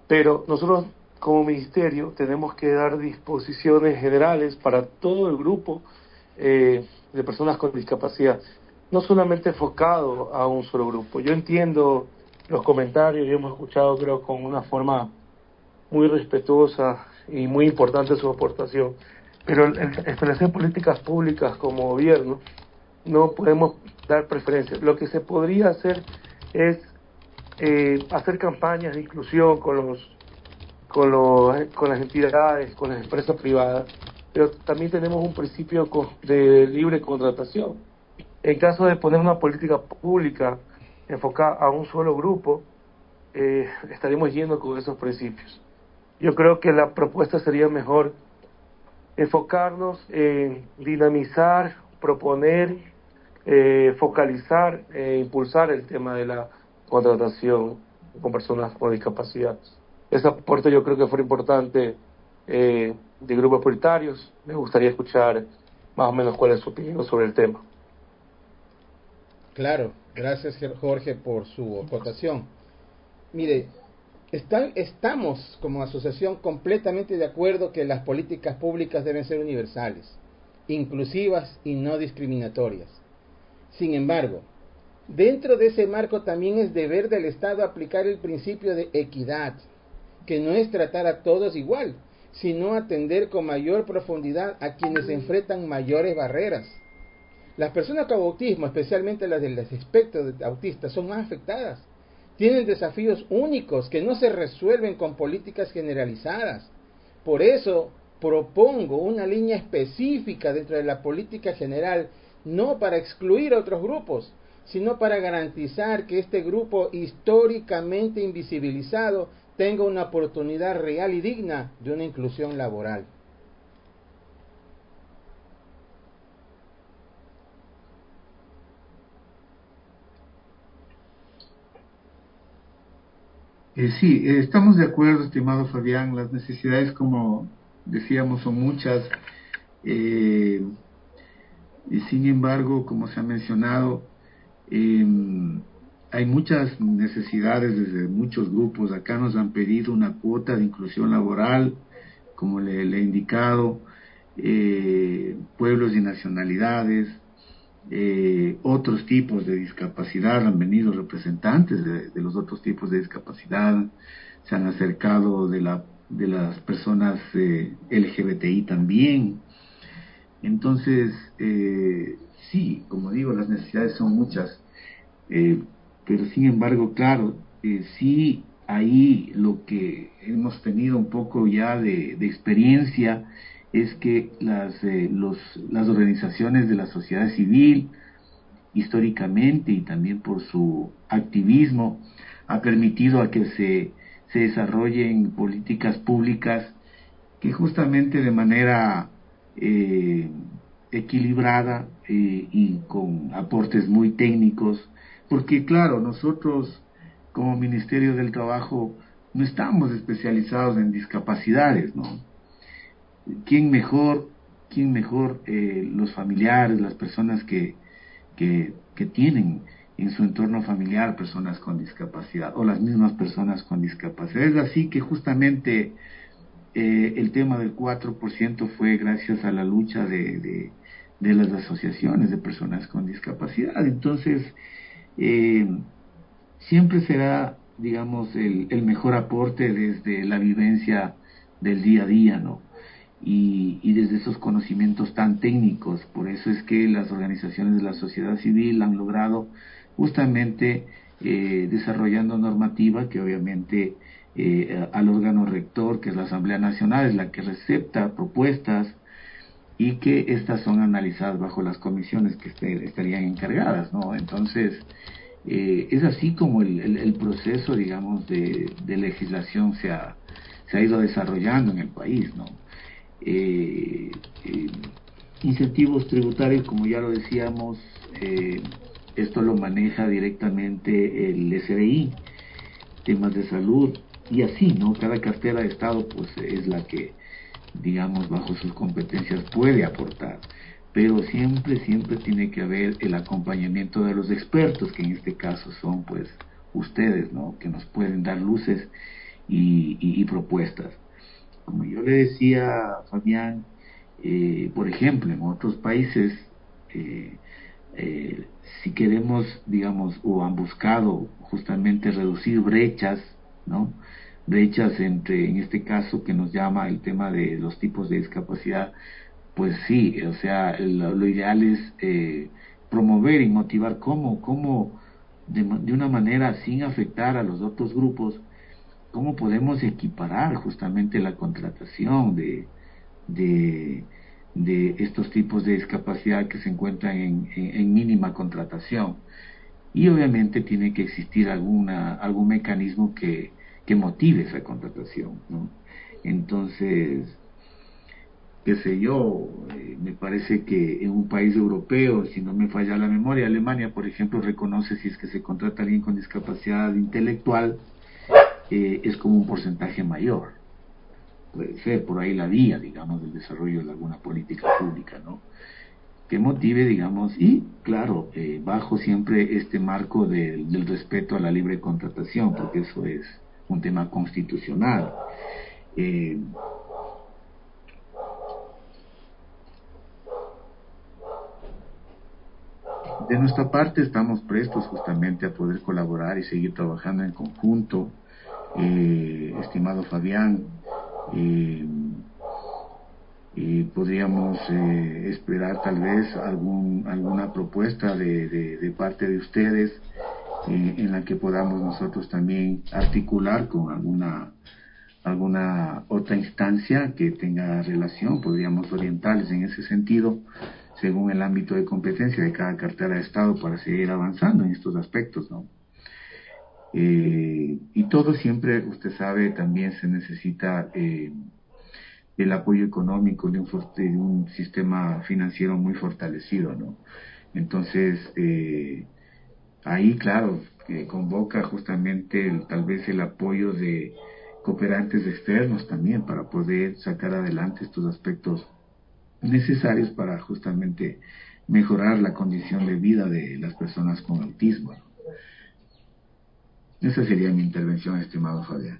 Pero nosotros como ministerio tenemos que dar disposiciones generales para todo el grupo de personas con discapacidad, no solamente enfocado a un solo grupo. Yo entiendo los comentarios y hemos escuchado, creo, con una forma muy respetuosa y muy importante su aportación, pero el establecer políticas públicas como gobierno no podemos dar preferencias. Lo que se podría hacer es hacer campañas de inclusión con las entidades, con las empresas privadas, pero también tenemos un principio de libre contratación. En caso de poner una política pública enfocada a un solo grupo, estaremos yendo con esos principios. Yo creo que la propuesta sería mejor enfocarnos en dinamizar, proponer, focalizar e impulsar el tema de la contratación con personas con discapacidad. Ese aporte yo creo que fue importante de grupos prioritarios. Me gustaría escuchar más o menos cuál es su opinión sobre el tema. Claro, gracias Jorge por su acotación. Mire, estamos como asociación completamente de acuerdo que las políticas públicas deben ser universales, inclusivas y no discriminatorias. Sin embargo, dentro de ese marco también es deber del Estado aplicar el principio de equidad, que no es tratar a todos igual, sino atender con mayor profundidad a quienes enfrentan mayores barreras. Las personas con autismo, especialmente las del espectro de autistas, son más afectadas. Tienen desafíos únicos que no se resuelven con políticas generalizadas. Por eso propongo una línea específica dentro de la política general, no para excluir a otros grupos, sino para garantizar que este grupo históricamente invisibilizado tenga una oportunidad real y digna de una inclusión laboral. Sí, estamos de acuerdo, estimado Fabián. Las necesidades, como decíamos, son muchas. Y sin embargo, como se ha mencionado, hay muchas necesidades desde muchos grupos. Acá nos han pedido una cuota de inclusión laboral, como le he indicado, pueblos y nacionalidades, otros tipos de discapacidad. Han venido representantes de los otros tipos de discapacidad, se han acercado de las personas LGBTI también. Entonces, sí, como digo, las necesidades son muchas, pero sin embargo, claro, sí, ahí lo que hemos tenido un poco ya de experiencia es que las organizaciones de la sociedad civil, históricamente y también por su activismo, ha permitido a que se desarrollen políticas públicas que justamente de manera equilibrada y con aportes muy técnicos, porque claro, nosotros como Ministerio del Trabajo no estamos especializados en discapacidades, ¿no? ¿Quién mejor los familiares, las personas que tienen en su entorno familiar personas con discapacidad o las mismas personas con discapacidad? Es así que justamente el tema del 4% fue gracias a la lucha de las asociaciones de personas con discapacidad. Entonces, siempre será, digamos, el mejor aporte desde la vivencia del día a día, ¿no? Y desde esos conocimientos tan técnicos. Por eso es que las organizaciones de la sociedad civil han logrado justamente desarrollando normativa que obviamente al órgano rector, que es la Asamblea Nacional, es la que recepta propuestas y que estas son analizadas bajo las comisiones que estarían encargadas, ¿no? Entonces, es así como el proceso, digamos, de legislación se ha ido desarrollando en el país, ¿no? Incentivos tributarios, como ya lo decíamos, esto lo maneja directamente el SRI, temas de salud y así, ¿no? Cada cartera de Estado pues es la que, digamos, bajo sus competencias puede aportar, pero siempre tiene que haber el acompañamiento de los expertos, que en este caso son pues ustedes, ¿no? Que nos pueden dar luces y propuestas. Como yo le decía, Fabián, por ejemplo, en otros países, si queremos, digamos, o han buscado justamente reducir brechas, ¿no? Brechas entre, en este caso, que nos llama el tema de los tipos de discapacidad, pues sí, o sea, lo ideal es promover y motivar cómo de una manera sin afectar a los otros grupos, cómo podemos equiparar justamente la contratación de estos tipos de discapacidad que se encuentran en mínima contratación. Y obviamente tiene que existir algún mecanismo que motive esa contratación, ¿no? Entonces, qué sé yo, me parece que en un país europeo, si no me falla la memoria, Alemania, por ejemplo, reconoce si es que se contrata a alguien con discapacidad intelectual, es como un porcentaje mayor. Puede ser por ahí la vía, digamos, del desarrollo de alguna política pública, ¿no? Que motive, digamos, y claro, bajo siempre este marco del respeto a la libre contratación, porque eso es un tema constitucional. De nuestra parte estamos prestos justamente a poder colaborar y seguir trabajando en conjunto, estimado Fabián. Podríamos esperar tal vez alguna propuesta de parte de ustedes, en la que podamos nosotros también articular con alguna otra instancia que tenga relación. Podríamos orientarles en ese sentido según el ámbito de competencia de cada cartera de Estado para seguir avanzando en estos aspectos, ¿no? Y todo siempre, usted sabe, también se necesita el apoyo económico de un sistema financiero muy fortalecido, ¿no? Entonces, ahí, claro, convoca justamente tal vez el apoyo de cooperantes externos también para poder sacar adelante estos aspectos necesarios para justamente mejorar la condición de vida de las personas con autismo. Esa sería mi intervención, estimado Fabián.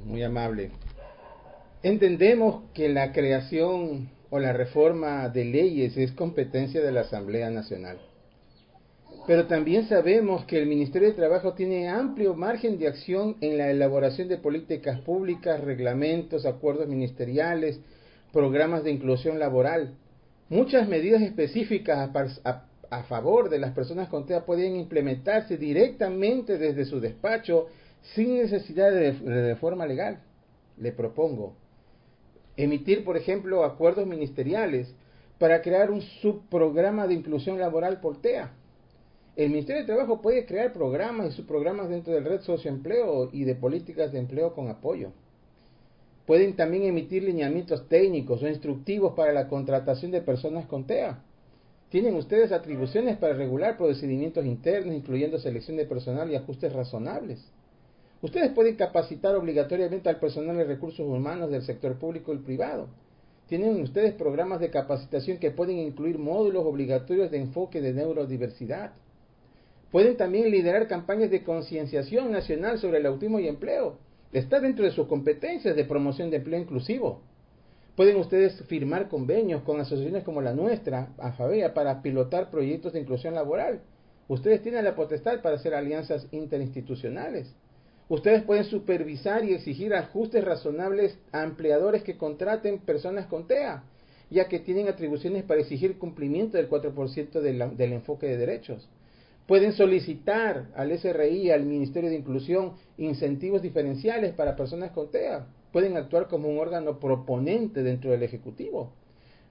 Muy amable. Entendemos que la creación o la reforma de leyes es competencia de la Asamblea Nacional. Pero también sabemos que el Ministerio de Trabajo tiene amplio margen de acción en la elaboración de políticas públicas, reglamentos, acuerdos ministeriales, programas de inclusión laboral. Muchas medidas específicas a favor de las personas con TEA pueden implementarse directamente desde su despacho sin necesidad de reforma legal. Le propongo emitir, por ejemplo, acuerdos ministeriales para crear un subprograma de inclusión laboral por TEA. El Ministerio de Trabajo puede crear programas y subprogramas dentro del Red Socioempleo y de políticas de empleo con apoyo. Pueden también emitir lineamientos técnicos o instructivos para la contratación de personas con TEA. Tienen ustedes atribuciones para regular procedimientos internos, incluyendo selección de personal y ajustes razonables. Ustedes pueden capacitar obligatoriamente al personal de recursos humanos del sector público y privado. Tienen ustedes programas de capacitación que pueden incluir módulos obligatorios de enfoque de neurodiversidad. Pueden también liderar campañas de concienciación nacional sobre el autismo y empleo. Está dentro de sus competencias de promoción de empleo inclusivo. Pueden ustedes firmar convenios con asociaciones como la nuestra, AFABEA, para pilotar proyectos de inclusión laboral. Ustedes tienen la potestad para hacer alianzas interinstitucionales. Ustedes pueden supervisar y exigir ajustes razonables a empleadores que contraten personas con TEA, ya que tienen atribuciones para exigir cumplimiento del 4% del enfoque de derechos. Pueden solicitar al SRI, al Ministerio de Inclusión, incentivos diferenciales para personas con TEA. Pueden actuar como un órgano proponente dentro del Ejecutivo.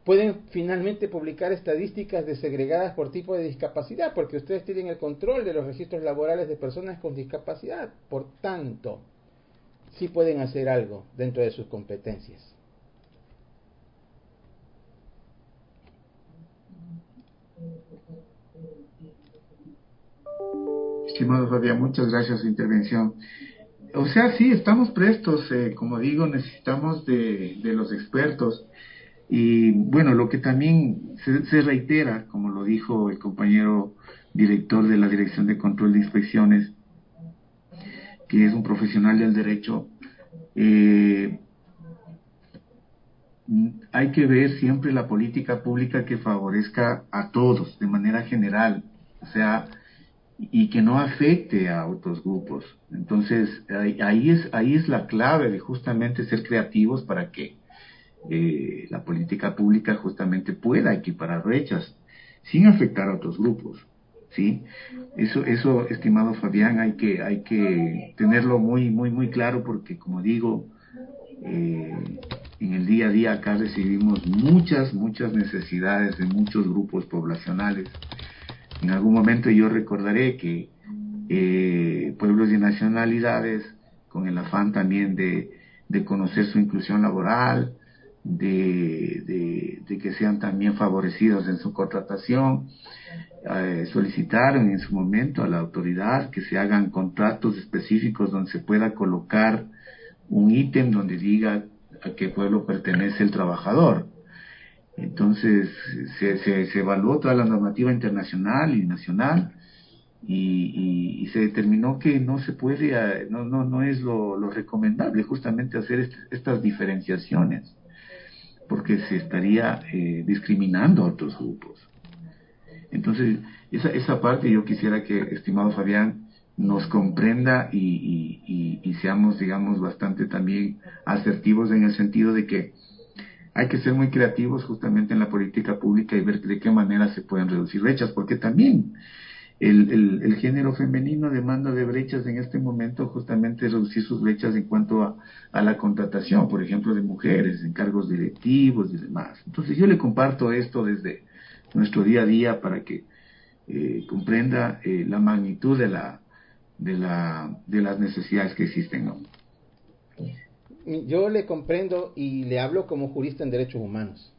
Pueden finalmente publicar estadísticas desegregadas por tipo de discapacidad, porque ustedes tienen el control de los registros laborales de personas con discapacidad. Por tanto, sí pueden hacer algo dentro de sus competencias. Estimado Fabián, muchas gracias por su intervención. O sea, sí, estamos prestos, como digo, necesitamos de los expertos. Y bueno, lo que también se reitera, como lo dijo el compañero director de la Dirección de Control de Inspecciones, que es un profesional del derecho, hay que ver siempre la política pública que favorezca a todos de manera general, o sea, y que no afecte a otros grupos. Entonces, ahí es la clave de justamente ser creativos para que la política pública justamente pueda equiparar brechas sin afectar a otros grupos, ¿sí? Eso, estimado Fabián, hay que tenerlo muy claro, porque, como digo, en el día a día acá recibimos muchas necesidades de muchos grupos poblacionales. En algún momento yo recordaré que pueblos y nacionalidades, con el afán también de conocer su inclusión laboral, de que sean también favorecidos en su contratación. Solicitaron en su momento a la autoridad que se hagan contratos específicos donde se pueda colocar un ítem donde diga a qué pueblo pertenece el trabajador. Entonces se evaluó toda la normativa internacional y nacional y se determinó que no se puede, no es lo recomendable justamente hacer estas diferenciaciones, porque se estaría discriminando a otros grupos. Entonces, esa parte yo quisiera que, estimado Fabián, nos comprenda y seamos, digamos, bastante también asertivos en el sentido de que hay que ser muy creativos justamente en la política pública y ver de qué manera se pueden reducir brechas, porque también el género femenino demanda de brechas en este momento, justamente reducir sus brechas en cuanto a la contratación, por ejemplo, de mujeres en cargos directivos y demás. Entonces yo le comparto esto desde nuestro día a día para que comprenda la magnitud de las necesidades que existen, ¿no? Yo le comprendo y le hablo como jurista en derechos humanos.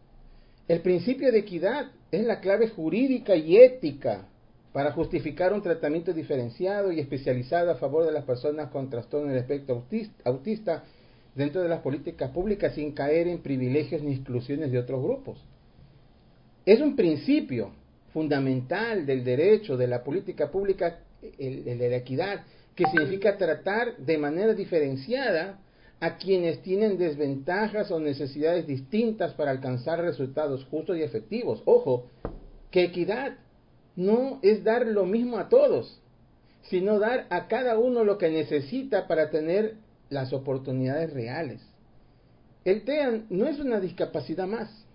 El principio de equidad es la clave jurídica y ética para justificar un tratamiento diferenciado y especializado a favor de las personas con trastorno del espectro autista dentro de las políticas públicas sin caer en privilegios ni exclusiones de otros grupos. Es un principio fundamental del derecho, de la política pública, el de la equidad, que significa tratar de manera diferenciada a quienes tienen desventajas o necesidades distintas para alcanzar resultados justos y efectivos. Ojo, que equidad no es dar lo mismo a todos, sino dar a cada uno lo que necesita para tener las oportunidades reales. El TEA no es una discapacidad más,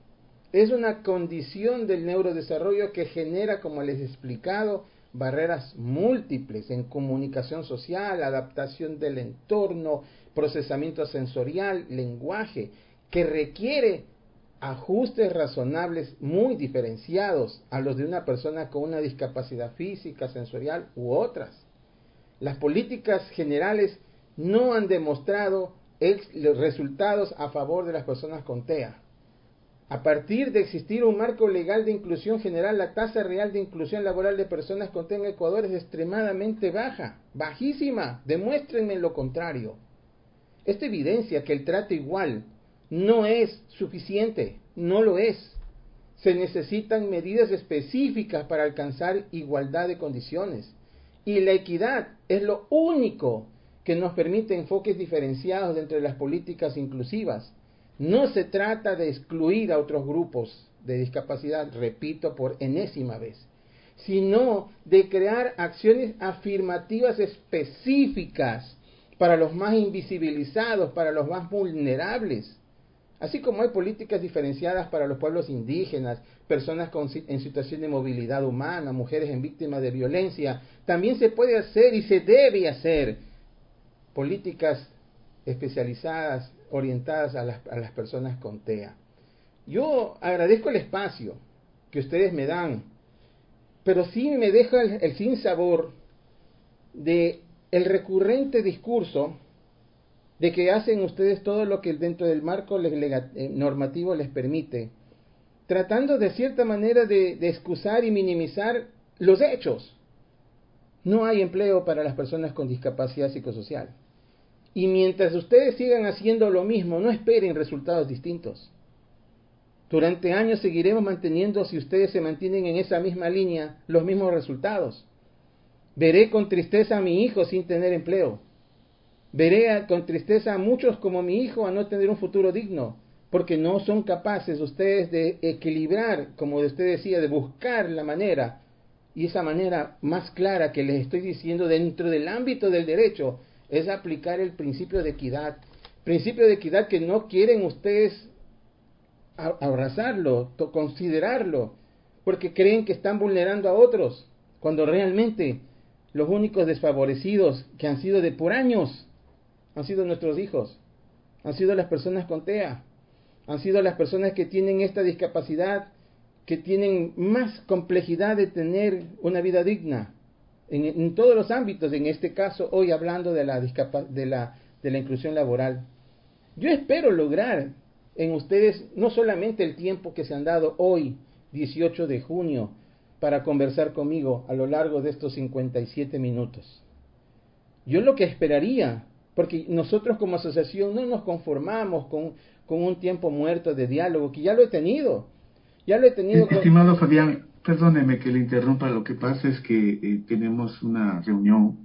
es una condición del neurodesarrollo que genera, como les he explicado, barreras múltiples en comunicación social, adaptación del entorno, procesamiento sensorial, lenguaje, que requiere ajustes razonables muy diferenciados a los de una persona con una discapacidad física, sensorial u otras. Las políticas generales no han demostrado los resultados a favor de las personas con TEA. A partir de existir un marco legal de inclusión general, la tasa real de inclusión laboral de personas con TEA en Ecuador es extremadamente baja, bajísima. Demuéstrenme lo contrario. Esto evidencia que el trato igual no es suficiente, no lo es. Se necesitan medidas específicas para alcanzar igualdad de condiciones. Y la equidad es lo único que nos permite enfoques diferenciados dentro de las políticas inclusivas. No se trata de excluir a otros grupos de discapacidad, repito por enésima vez, sino de crear acciones afirmativas específicas para los más invisibilizados, para los más vulnerables. Así como hay políticas diferenciadas para los pueblos indígenas, personas en situación de movilidad humana, mujeres en víctimas de violencia, también se puede hacer y se debe hacer políticas especializadas, orientadas a las personas con TEA. Yo agradezco el espacio que ustedes me dan, pero sí me deja el sinsabor de el recurrente discurso de que hacen ustedes todo lo que dentro del marco normativo les permite, tratando de cierta manera de excusar y minimizar los hechos. No hay empleo para las personas con discapacidad psicosocial. Y mientras ustedes sigan haciendo lo mismo, no esperen resultados distintos. Durante años seguiremos manteniendo, si ustedes se mantienen en esa misma línea, los mismos resultados. Veré con tristeza a mi hijo sin tener empleo. Veré con tristeza a muchos como mi hijo a no tener un futuro digno, porque no son capaces ustedes de equilibrar, como usted decía, de buscar la manera, y esa manera más clara que les estoy diciendo dentro del ámbito del derecho, es aplicar el principio de equidad que no quieren ustedes abrazarlo, considerarlo, porque creen que están vulnerando a otros, cuando realmente los únicos desfavorecidos que han sido por años han sido nuestros hijos, han sido las personas con TEA, han sido las personas que tienen esta discapacidad, que tienen más complejidad de tener una vida digna, en todos los ámbitos, en este caso hoy hablando de la inclusión laboral. Yo espero lograr en ustedes no solamente el tiempo que se han dado hoy, 18 de junio, para conversar conmigo a lo largo de estos 57 minutos. Yo lo que esperaría, porque nosotros como asociación no nos conformamos con un tiempo muerto de diálogo, que ya lo he tenido. Estimado Fabián, perdóneme que le interrumpa, lo que pasa es que tenemos una reunión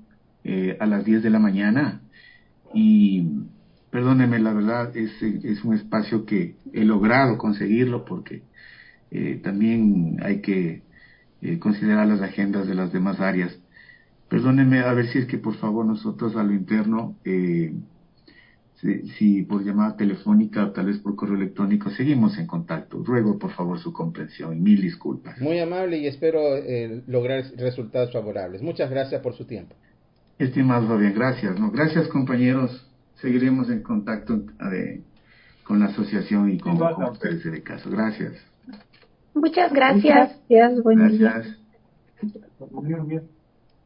a las 10 de la mañana y perdóneme, la verdad es un espacio que he logrado conseguirlo porque también hay que considerar las agendas de las demás áreas. Perdóneme, a ver si es que por favor nosotros a lo interno, si por llamada telefónica o tal vez por correo electrónico, seguimos en contacto. Ruego por favor su comprensión y mil disculpas. Muy amable y espero lograr resultados favorables. Muchas gracias por su tiempo. Estimado Fabián, gracias. No, gracias compañeros. Seguiremos en contacto con la asociación y con ustedes de caso. Gracias. Muchas gracias. Buen día. Gracias.